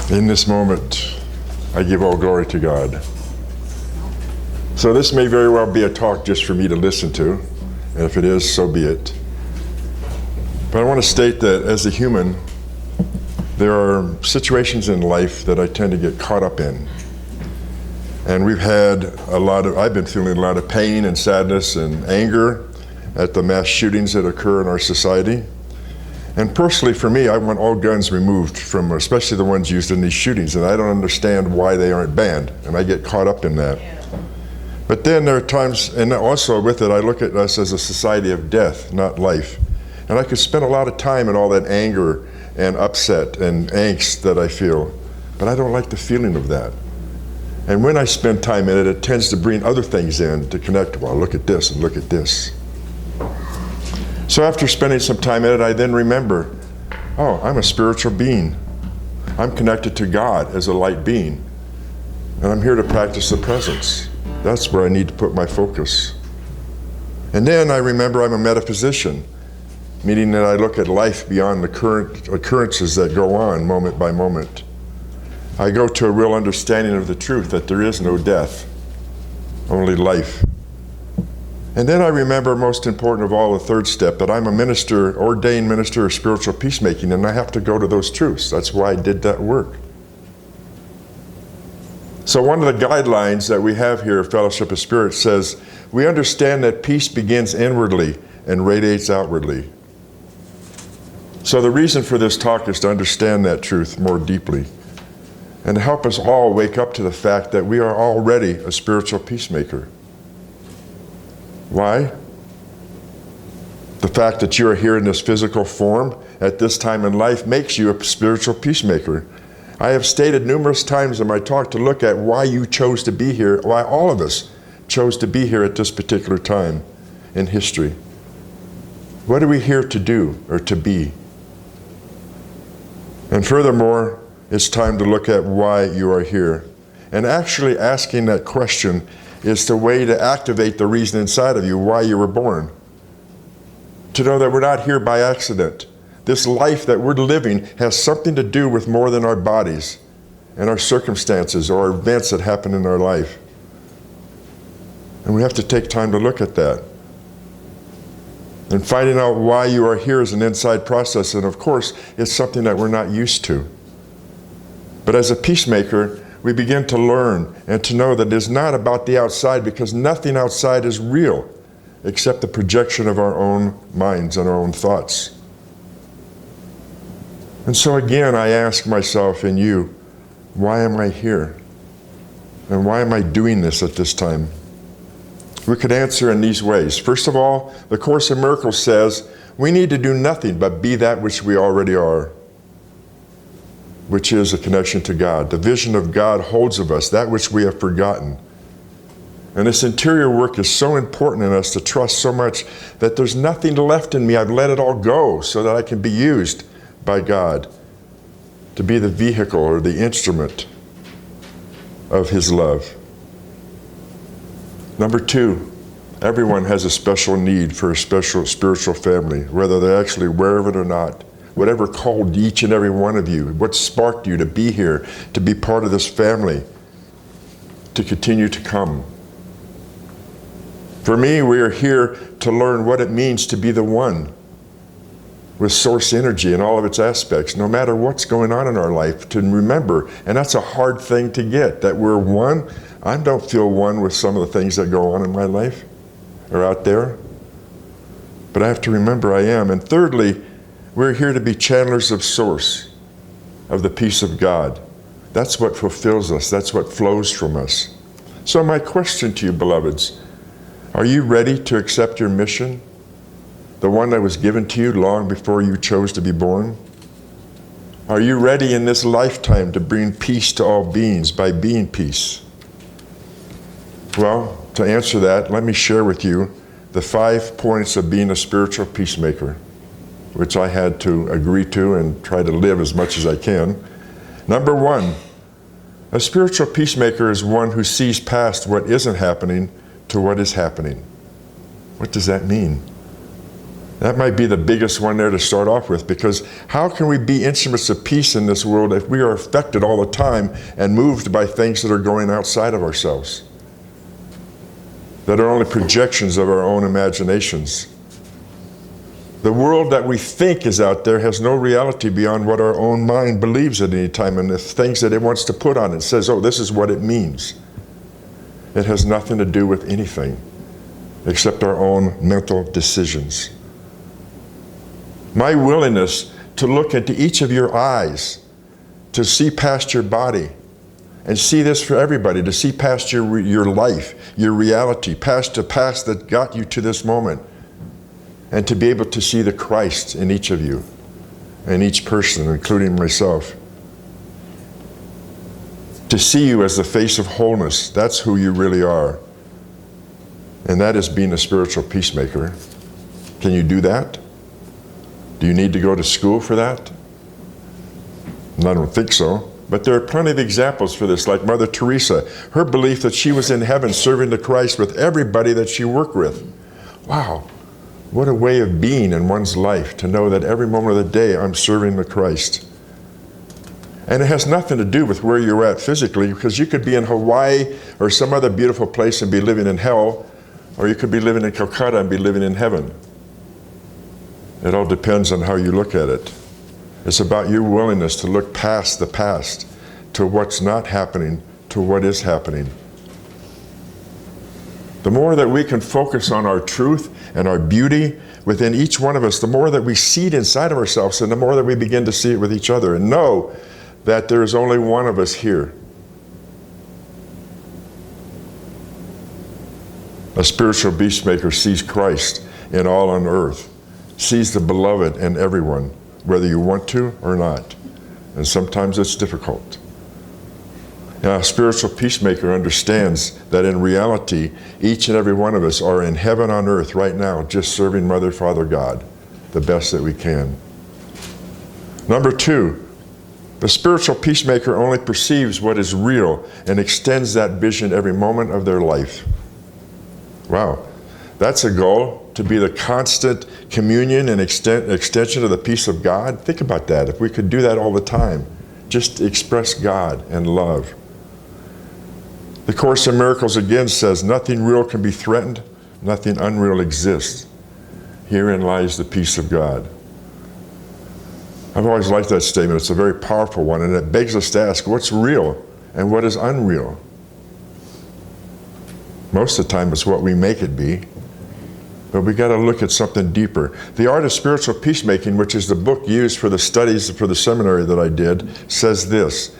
In this moment, I give all glory to God. So this may very well be a talk just for me to listen to, and if it is, so be it. But I want to state that as a human, there are situations in life that I tend to get caught up in. And I've been feeling a lot of pain and sadness and anger at the mass shootings that occur in our society. And personally, for me, I want all guns removed from, especially the ones used in these shootings, and I don't understand why they aren't banned, and I get caught up in that. But then there are times, and also with it, I look at us as a society of death, not life. And I could spend a lot of time in all that anger and upset and angst that I feel, but I don't like the feeling of that. And when I spend time in it, it tends to bring other things in to connect. Well, look at this and look at this. So after spending some time in it, I then remember, oh, I'm a spiritual being. I'm connected to God as a light being. And I'm here to practice the presence. That's where I need to put my focus. And then I remember I'm a metaphysician, meaning that I look at life beyond the current occurrences that go on moment by moment. I go to a real understanding of the truth that there is no death, only life. And then I remember, most important of all, the third step, that I'm a minister, ordained minister of spiritual peacemaking, and I have to go to those truths. That's why I did that work. So one of the guidelines that we have here at Fellowship of Spirits says, we understand that peace begins inwardly and radiates outwardly. So the reason for this talk is to understand that truth more deeply and to help us all wake up to the fact that we are already a spiritual peacemaker. Why? The fact that you are here in this physical form at this time in life makes you a spiritual peacemaker. I have stated numerous times in my talk to look at why you chose to be here, why all of us chose to be here at this particular time in history. What are we here to do or to be? And furthermore, it's time to look at why you are here. And actually asking that question is the way to activate the reason inside of you why you were born. To know that we're not here by accident. This life that we're living has something to do with more than our bodies and our circumstances or events that happen in our life. And we have to take time to look at that. And finding out why you are here is an inside process, and of course, it's something that we're not used to. But as a peacemaker, we begin to learn and to know that it's not about the outside, because nothing outside is real except the projection of our own minds and our own thoughts. And so again, I ask myself and you, why am I here? And why am I doing this at this time? We could answer in these ways. First of all, the Course in Miracles says, we need to do nothing but be that which we already are, which is a connection to God. The vision of God holds of us that which we have forgotten. And this interior work is so important in us to trust so much that there's nothing left in me. I've let it all go so that I can be used by God to be the vehicle or the instrument of His love. Number two, everyone has a special need for a special spiritual family, whether they're actually aware of it or not. Whatever called each and every one of you, what sparked you to be here, to be part of this family, to continue to come. For me, we are here to learn what it means to be the one with source energy in all of its aspects, no matter what's going on in our life, to remember, and that's a hard thing to get, that we're one. I don't feel one with some of the things that go on in my life or out there, but I have to remember I am. And thirdly, we're here to be channelers of source, of the peace of God. That's what fulfills us. That's what flows from us. So my question to you, beloveds, are you ready to accept your mission? The one that was given to you long before you chose to be born? Are you ready in this lifetime to bring peace to all beings by being peace? Well, to answer that, let me share with you the 5 points of being a spiritual peacemaker, which I had to agree to and try to live as much as I can. Number 1, a spiritual peacemaker is one who sees past what isn't happening to what is happening. What does that mean? That might be the biggest one there to start off with, because how can we be instruments of peace in this world if we are affected all the time and moved by things that are going outside of ourselves, that are only projections of our own imaginations? The world that we think is out there has no reality beyond what our own mind believes at any time, and the things that it wants to put on it. It says, oh, this is what it means. It has nothing to do with anything except our own mental decisions. My willingness to look into each of your eyes, to see past your body, and see this for everybody, to see past your life, your reality, past the past that got you to this moment, and to be able to see the Christ in each of you, and each person, including myself. To see you as the face of wholeness, that's who you really are. And that is being a spiritual peacemaker. Can you do that? Do you need to go to school for that? I don't think so. But there are plenty of examples for this, like Mother Teresa. Her belief that she was in heaven serving the Christ with everybody that she worked with. Wow, what a way of being in one's life, to know that every moment of the day I'm serving the Christ. And it has nothing to do with where you're at physically, because you could be in Hawaii or some other beautiful place and be living in hell, or you could be living in Calcutta and be living in heaven. It all depends on how you look at it. It's about your willingness to look past the past, to what's not happening, to what is happening. The more that we can focus on our truth and our beauty within each one of us, the more that we see it inside of ourselves, and the more that we begin to see it with each other, and know that there is only one of us here. A spiritual peacemaker sees Christ in all on earth, sees the beloved in everyone, whether you want to or not. And sometimes it's difficult. Now, a spiritual peacemaker understands that in reality, each and every one of us are in heaven on earth right now, just serving Mother, Father, God, the best that we can. Number 2, the spiritual peacemaker only perceives what is real and extends that vision every moment of their life. Wow, that's a goal, to be the constant communion and extension of the peace of God. Think about that. If we could do that all the time, just express God and love. The Course in Miracles again says, nothing real can be threatened, nothing unreal exists. Herein lies the peace of God. I've always liked that statement. It's a very powerful one, and it begs us to ask, what's real and what is unreal? Most of the time it's what we make it be. But we got to look at something deeper. The Art of Spiritual Peacemaking, which is the book used for the studies for the seminary that I did, says this: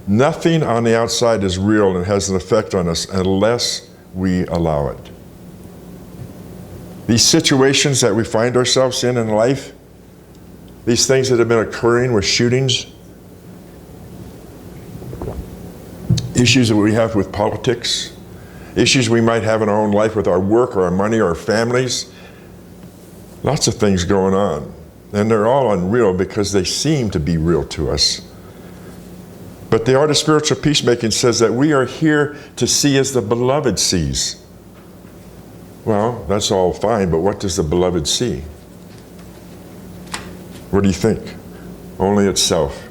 nothing on the outside is real and has an effect on us unless we allow it. These situations that we find ourselves in life, these things that have been occurring with shootings, issues that we have with politics, issues we might have in our own life with our work or our money or our families. Lots of things going on. And they're all unreal because they seem to be real to us. But the Art of Spiritual Peacemaking says that we are here to see as the beloved sees. Well, that's all fine, but what does the beloved see? What do you think? Only itself.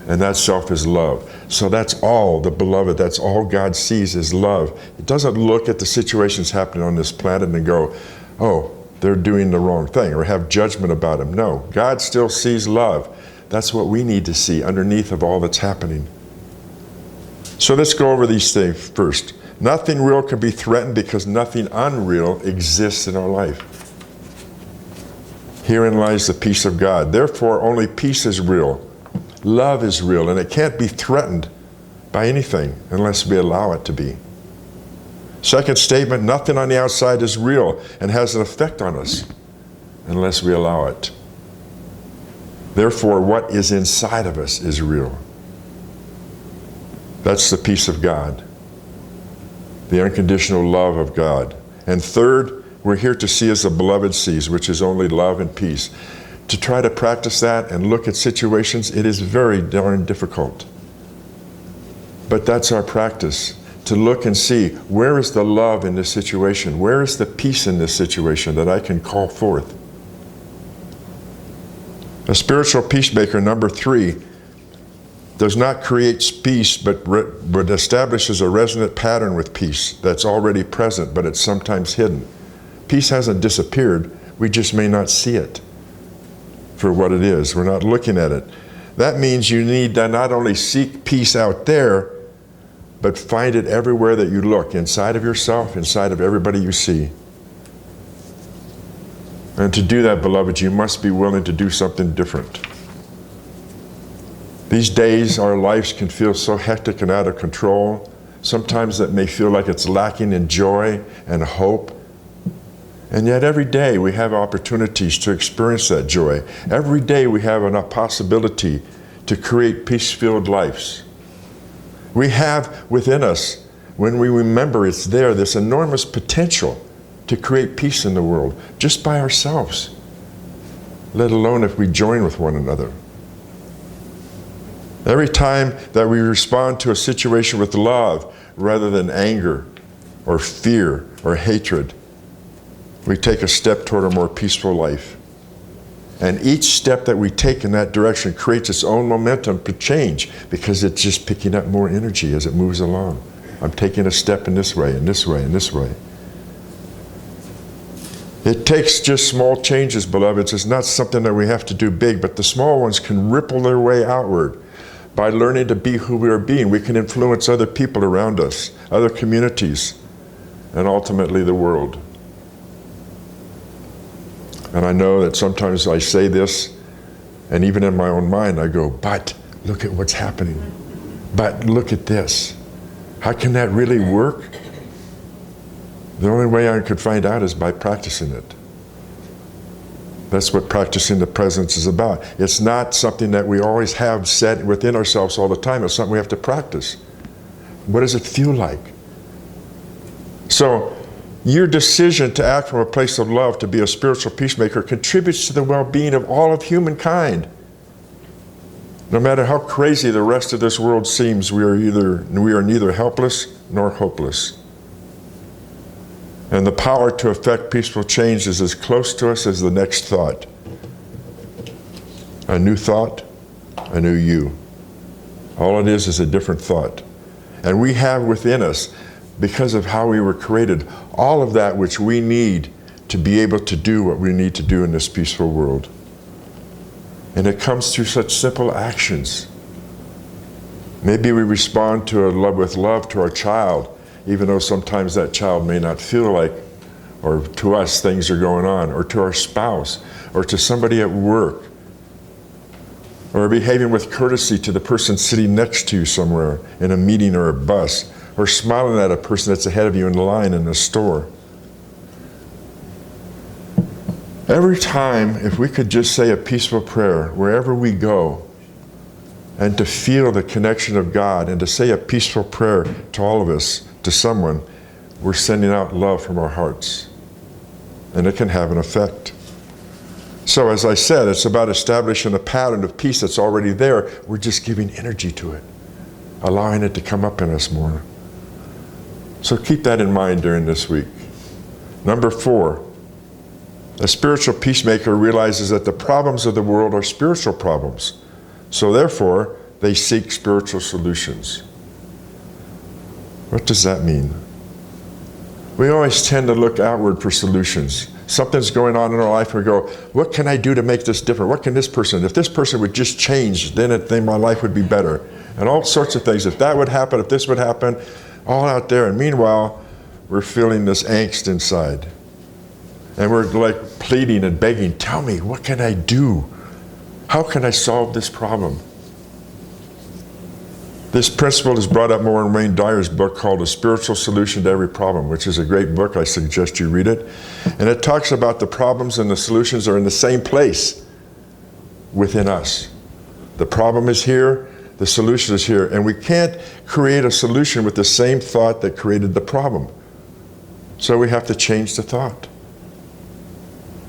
And that self is love. So that's all the beloved, that's all God sees is love. It doesn't look at the situations happening on this planet and go, oh, they're doing the wrong thing, or have judgment about them. No, God still sees love. That's what we need to see underneath of all that's happening. So let's go over these things first. Nothing real can be threatened because nothing unreal exists in our life. Herein lies the peace of God. Therefore, only peace is real. Love is real, and it can't be threatened by anything unless we allow it to be. Second statement, nothing on the outside is real and has an effect on us unless we allow it. Therefore, what is inside of us is real. That's the peace of God, the unconditional love of God. And third, we're here to see as the beloved sees, which is only love and peace. To try to practice that and look at situations, it is very darn difficult. But that's our practice, to look and see, where is the love in this situation? Where is the peace in this situation that I can call forth? A spiritual peacemaker, number 3, does not create peace, but establishes a resonant pattern with peace that's already present, but it's sometimes hidden. Peace hasn't disappeared. We just may not see it for what it is. We're not looking at it. That means you need to not only seek peace out there, but find it everywhere that you look, inside of yourself, inside of everybody you see. And to do that, beloved, you must be willing to do something different. These days, our lives can feel so hectic and out of control. Sometimes it may feel like it's lacking in joy and hope. And yet every day we have opportunities to experience that joy. Every day we have a possibility to create peace-filled lives. We have within us, when we remember it's there, this enormous potential to create peace in the world just by ourselves, let alone if we join with one another. Every time that we respond to a situation with love rather than anger or fear or hatred, we take a step toward a more peaceful life. And each step that we take in that direction creates its own momentum to change, because it's just picking up more energy as it moves along. I'm taking a step in this way, and this way, and this way. It takes just small changes, beloveds. It's not something that we have to do big, but the small ones can ripple their way outward. By learning to be who we are being, we can influence other people around us, other communities, and ultimately the world. And I know that sometimes I say this, and even in my own mind I go, but look at what's happening. But look at this. How can that really work? The only way I could find out is by practicing it. That's what practicing the presence is about. It's not something that we always have set within ourselves all the time. It's something we have to practice. What does it feel like? So, your decision to act from a place of love, to be a spiritual peacemaker, contributes to the well-being of all of humankind. No matter how crazy the rest of this world seems, we are neither helpless nor hopeless. And the power to effect peaceful change is as close to us as the next thought. A new thought, a new you. All it is a different thought. And we have within us, because of how we were created, all of that which we need to be able to do what we need to do in this peaceful world. And it comes through such simple actions. Maybe we respond with love to our child, even though sometimes that child may not feel like, or to us, things are going on, or to our spouse, or to somebody at work, or behaving with courtesy to the person sitting next to you somewhere in a meeting or a bus, or smiling at a person that's ahead of you in the line in the store. Every time, if we could just say a peaceful prayer wherever we go, and to feel the connection of God, and to say a peaceful prayer to all of us, to someone, we're sending out love from our hearts. And it can have an effect. So as I said, it's about establishing a pattern of peace that's already there. We're just giving energy to it, allowing it to come up in us more. So keep that in mind during this week. Number 4, a spiritual peacemaker realizes that the problems of the world are spiritual problems. So therefore, they seek spiritual solutions. What does that mean? We always tend to look outward for solutions. Something's going on in our life, and we go, what can I do to make this different? What can this person, if this person would just change, then my life would be better. And all sorts of things. If that would happen, if this would happen, all out there. And meanwhile, we're feeling this angst inside. And we're like pleading and begging, tell me, what can I do? How can I solve this problem? This principle is brought up more in Wayne Dyer's book called A Spiritual Solution to Every Problem, which is a great book. I suggest you read it. And it talks about the problems and the solutions are in the same place within us. The problem is here, the solution is here. And we can't create a solution with the same thought that created the problem. So we have to change the thought.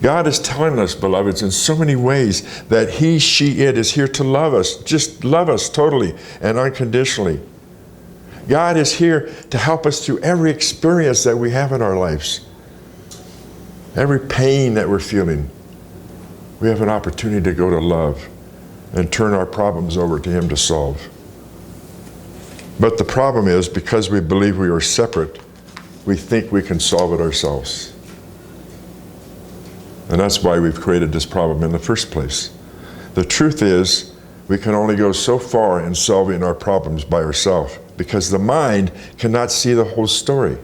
God is telling us, beloveds, in so many ways that He, she, it is here to love us. Just love us totally and unconditionally. God is here to help us through every experience that we have in our lives. Every pain that we're feeling. We have an opportunity to go to love and turn our problems over to Him to solve. But the problem is, because we believe we are separate, we think we can solve it ourselves. And that's why we've created this problem in the first place. The truth is, we can only go so far in solving our problems by ourselves, because the mind cannot see the whole story.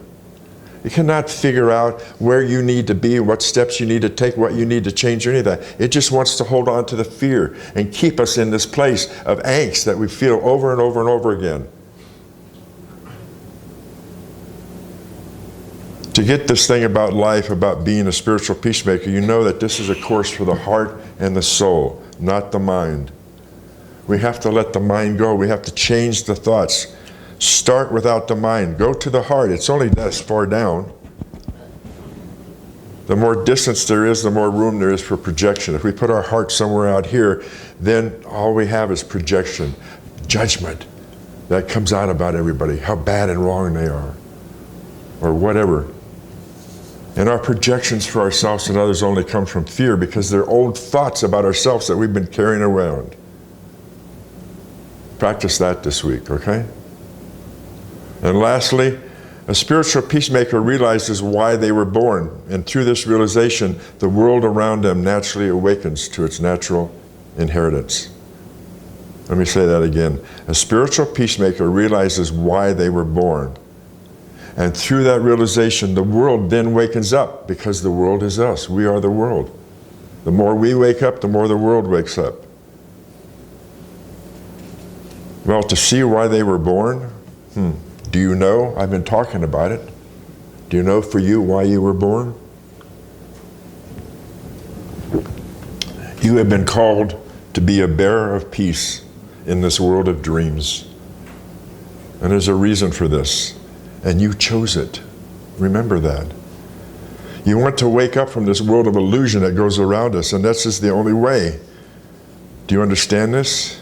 It cannot figure out where you need to be, what steps you need to take, what you need to change, or any of that. It just wants to hold on to the fear and keep us in this place of angst that we feel over and over and over again. To get this thing about life, about being a spiritual peacemaker, you know that this is a course for the heart and the soul, not the mind. We have to let the mind go. We have to change the thoughts. Start without the mind. Go to the heart. It's only this far down. The more distance there is, the more room there is for projection. If we put our heart somewhere out here, then all we have is projection, judgment that comes out about everybody, how bad and wrong they are, or whatever. And our projections for ourselves and others only come from fear, because they're old thoughts about ourselves that we've been carrying around. Practice that this week, okay? And lastly, a spiritual peacemaker realizes why they were born, and through this realization, the world around them naturally awakens to its natural inheritance. Let me say that again. A spiritual peacemaker realizes why they were born. And through that realization, the world then wakens up, because the world is us. We are the world. The more we wake up, the more the world wakes up. Well, to see why they were born, do you know? I've been talking about it. Do you know for you why you were born? You have been called to be a bearer of peace in this world of dreams. And there's a reason for this. And you chose it. Remember that. You want to wake up from this world of illusion that goes around us, and that's just the only way. Do you understand this?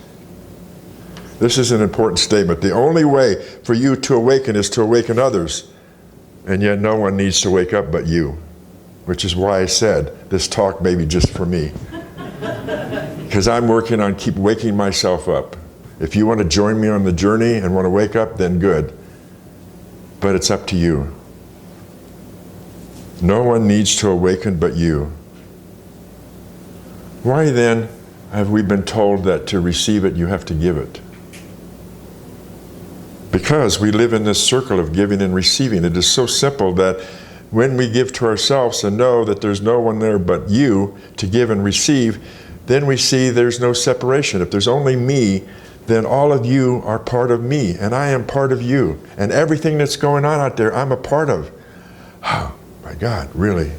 This is an important statement. The only way for you to awaken is to awaken others. And yet no one needs to wake up but you. Which is why I said this talk may be just for me. Because I'm working on keep waking myself up. If you want to join me on the journey and want to wake up, then good. But it's up to you. No one needs to awaken but you. Why then have we been told that to receive it, you have to give it? Because we live in this circle of giving and receiving. It is so simple that when we give to ourselves and know that there's no one there but you to give and receive, then we see there's no separation. If there's only me, then all of you are part of me, and I am part of you. And everything that's going on out there, I'm a part of. Oh, my God, really?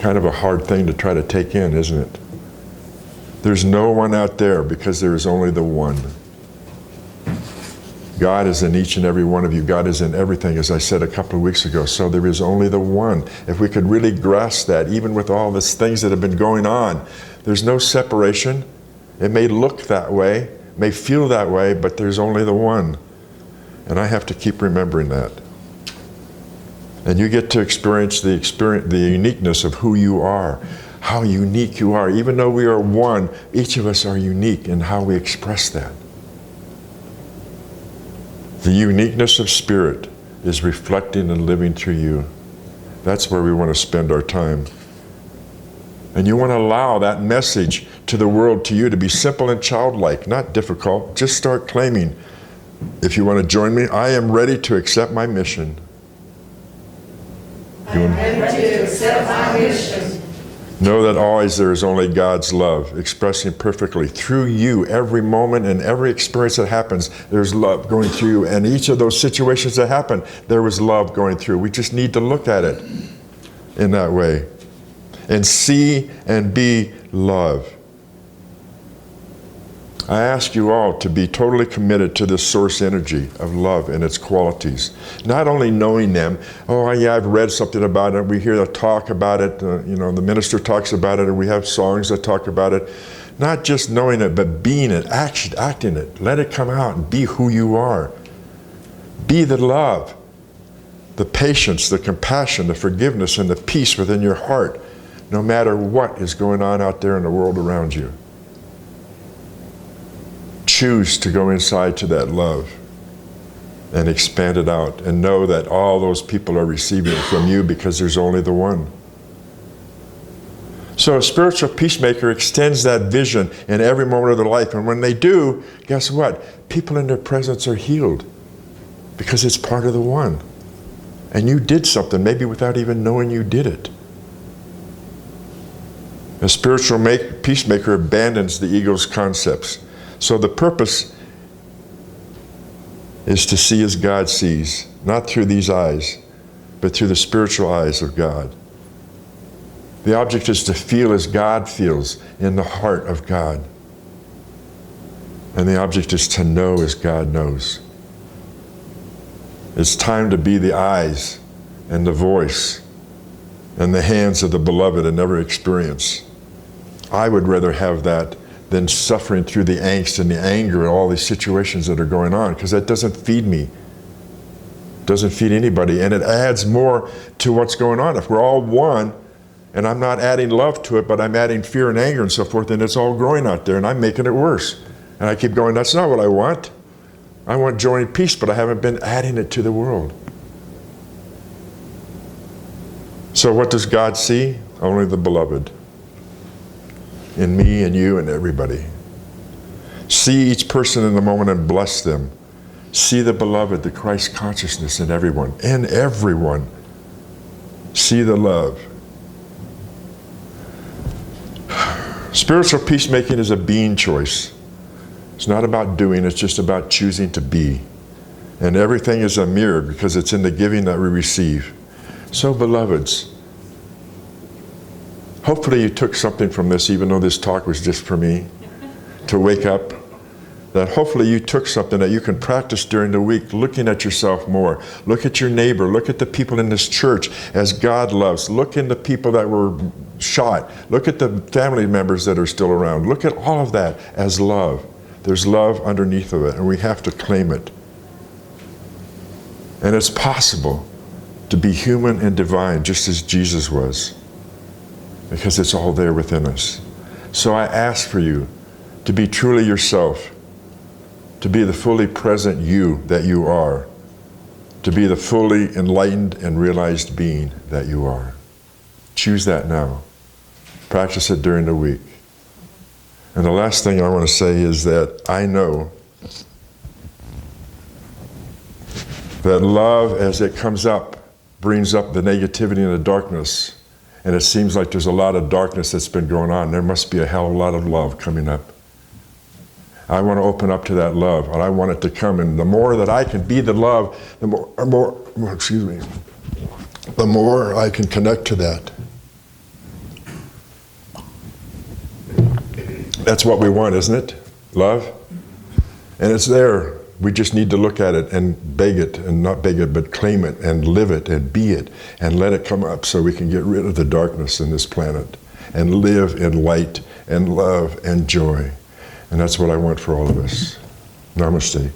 Kind of a hard thing to try to take in, isn't it? There's no one out there, because there is only the one. God is in each and every one of you. God is in everything, as I said a couple of weeks ago. So there is only the one. If we could really grasp that, even with all these things that have been going on, there's no separation. It may look that way, may feel that way, but there's only the one. And I have to keep remembering that. And you get to experience the uniqueness of who you are, how unique you are. Even though we are one, each of us are unique in how we express that. The uniqueness of spirit is reflecting and living through you. That's where we want to spend our time. And you want to allow that message to the world, to you, to be simple and childlike, not difficult. Just start claiming, if you want to join me, I am ready to accept my mission. I am ready to accept my mission. Know that always there is only God's love expressing perfectly through you. Every moment and every experience that happens, there's love going through you. And each of those situations that happen, there was love going through. We just need to look at it in that way and see and be love. I ask you all to be totally committed to this source energy of love and its qualities. Not only knowing them, oh yeah, I've read something about it, we hear the talk about it, the minister talks about it, and we have songs that talk about it. Not just knowing it, but being it, acting it. Let it come out and be who you are. Be the love the patience, the compassion, the forgiveness, and the peace within your heart, no matter what is going on out there in the world around you. Choose to go inside to that love and expand it out and know that all those people are receiving it from you because there's only the one. So a spiritual peacemaker extends that vision in every moment of their life. And when they do, guess what? People in their presence are healed because it's part of the one. And you did something, maybe without even knowing you did it. A spiritual peacemaker abandons the ego's concepts. So the purpose is to see as God sees, not through these eyes, but through the spiritual eyes of God. The object is to feel as God feels in the heart of God. And the object is to know as God knows. It's time to be the eyes and the voice and the hands of the beloved in every experience. I would rather have that than suffering through the angst and the anger and all these situations that are going on, because that doesn't feed me. It doesn't feed anybody, and it adds more to what's going on. If we're all one, and I'm not adding love to it, but I'm adding fear and anger and so forth, and it's all growing out there, and I'm making it worse. And I keep going, that's not what I want. I want joy and peace, but I haven't been adding it to the world. So what does God see? Only the beloved. In me and you and everybody. See each person in the moment and bless them. See the beloved, the Christ consciousness in everyone. In everyone. See the love. Spiritual peacemaking is a being choice. It's not about doing, it's just about choosing to be. And everything is a mirror because it's in the giving that we receive. So, beloveds, hopefully you took something from this, even though this talk was just for me, to wake up. That hopefully you took something that you can practice during the week, looking at yourself more. Look at your neighbor. Look at the people in this church as God loves. Look at the people that were shot. Look at the family members that are still around. Look at all of that as love. There's love underneath of it, and we have to claim it. And it's possible to be human and divine just as Jesus was, because it's all there within us. So I ask for you to be truly yourself, to be the fully present you that you are, to be the fully enlightened and realized being that you are. Choose that now. Practice it during the week. And the last thing I want to say is that I know that love, as it comes up, brings up the negativity and the darkness. And it seems like there's a lot of darkness that's been going on. There must be a hell of a lot of love coming up. I want to open up to that love, and I want it to come. And the more that I can be the love, the more I can connect to that. That's what we want, isn't it? Love? And it's there. We just need to look at it and beg it, and not beg it, but claim it and live it and be it and let it come up so we can get rid of the darkness in this planet and live in light and love and joy. And that's what I want for all of us. Namaste.